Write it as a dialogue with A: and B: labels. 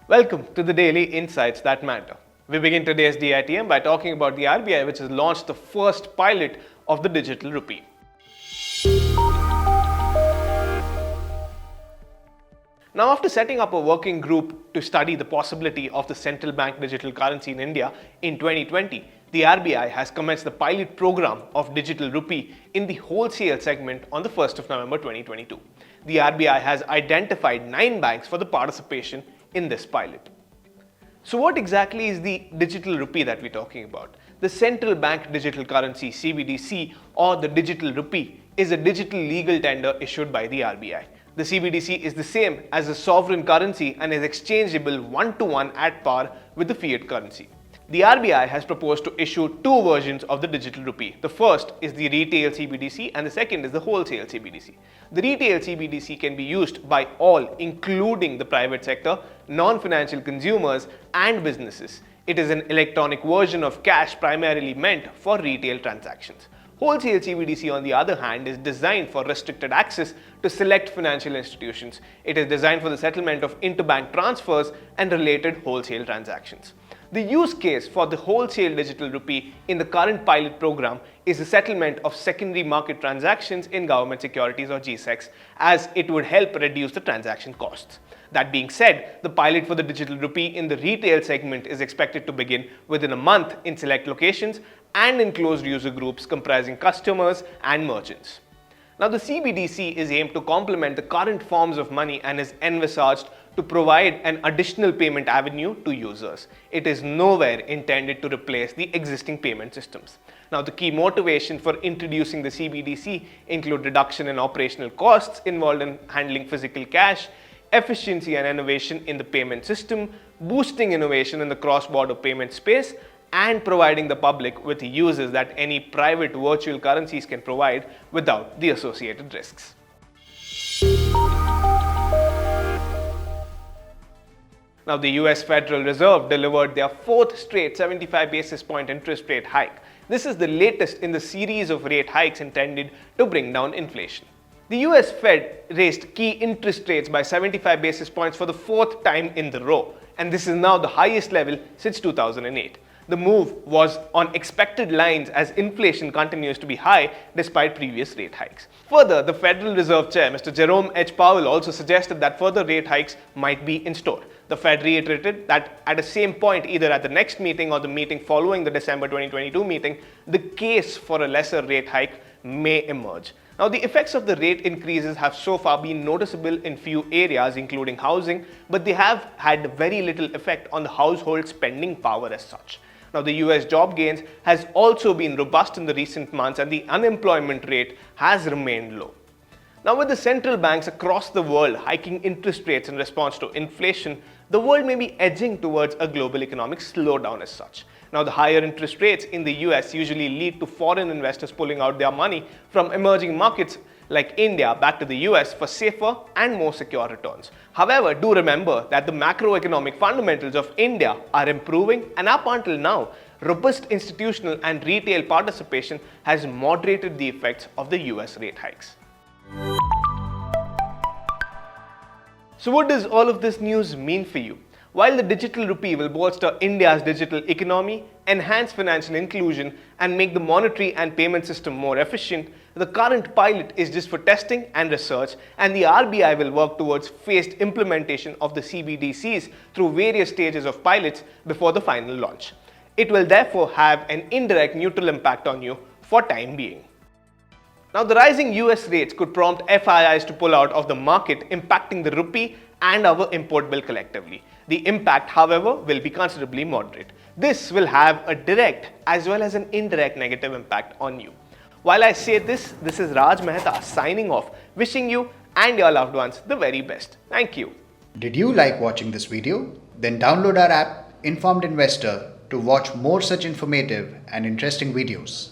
A: Welcome to the Daily Insights That Matter. We begin today's DITM by talking about the RBI, which has launched the first pilot of the Digital Rupee. Now, after setting up a working group to study the possibility of the central bank digital currency in India in 2020, the RBI has commenced the pilot program of Digital Rupee in the wholesale segment on the 1st of November 2022. The RBI has identified 9 banks for the participation in this pilot. So what exactly is the Digital Rupee that we're talking about? The Central Bank Digital Currency (CBDC) or the Digital Rupee is a digital legal tender issued by the RBI. The CBDC is the same as a sovereign currency and is exchangeable one-to-one at par with the fiat currency. The RBI has proposed to issue 2 versions of the Digital Rupee. The first is the retail CBDC and the second is the wholesale CBDC. The retail CBDC can be used by all, including the private sector, non-financial consumers and businesses. It is an electronic version of cash primarily meant for retail transactions. Wholesale CBDC, on the other hand, is designed for restricted access to select financial institutions. It is designed for the settlement of interbank transfers and related wholesale transactions. The use case for the wholesale Digital Rupee in the current pilot program is the settlement of secondary market transactions in government securities or GSECs, as it would help reduce the transaction costs. That being said, the pilot for the Digital Rupee in the retail segment is expected to begin within a month in select locations and in closed user groups comprising customers and merchants. Now, the CBDC is aimed to complement the current forms of money and is envisaged to provide an additional payment avenue to users. It is nowhere intended to replace the existing payment systems. Now, the key motivation for introducing the CBDC include reduction in operational costs involved in handling physical cash, efficiency and innovation in the payment system, boosting innovation in the cross-border payment space, and providing the public with uses that any private virtual currencies can provide without the associated risks. Now, the US Federal Reserve delivered their 4th straight 75 basis point interest rate hike. This is the latest in the series of rate hikes intended to bring down inflation. The US Fed raised key interest rates by 75 basis points for the 4th time in the row, and this is now the highest level since 2008. The move was on expected lines as inflation continues to be high despite previous rate hikes. Further, the Federal Reserve Chair, Mr. Jerome H. Powell, also suggested that further rate hikes might be in store. The Fed reiterated that at the same point, either at the next meeting or the meeting following the December 2022 meeting, the case for a lesser rate hike may emerge. Now, the effects of the rate increases have so far been noticeable in few areas, including housing, but they have had very little effect on the household spending power as such. Now, the US job gains has also been robust in the recent months and the unemployment rate has remained low. Now, with the central banks across the world hiking interest rates in response to inflation, the world may be edging towards a global economic slowdown as such. Now, the higher interest rates in the US usually lead to foreign investors pulling out their money from emerging markets like India back to the US for safer and more secure returns. However, do remember that the macroeconomic fundamentals of India are improving, and up until now, robust institutional and retail participation has moderated the effects of the US rate hikes. So what does all of this news mean for you? While the Digital Rupee will bolster India's digital economy, enhance financial inclusion, and make the monetary and payment system more efficient, the current pilot is just for testing and research, and the RBI will work towards phased implementation of the CBDCs through various stages of pilots before the final launch. It will therefore have an indirect neutral impact on you for time being. Now, the rising US rates could prompt FIIs to pull out of the market, impacting the rupee and our import bill collectively. The impact, however, will be considerably moderate. This will have a direct as well as an indirect negative impact on you. While I say this is Raj Mehta signing off, wishing you and your loved ones the very best. Thank you.
B: Did you like watching this video? Then download our app, Informed Investor, to watch more such informative and interesting videos.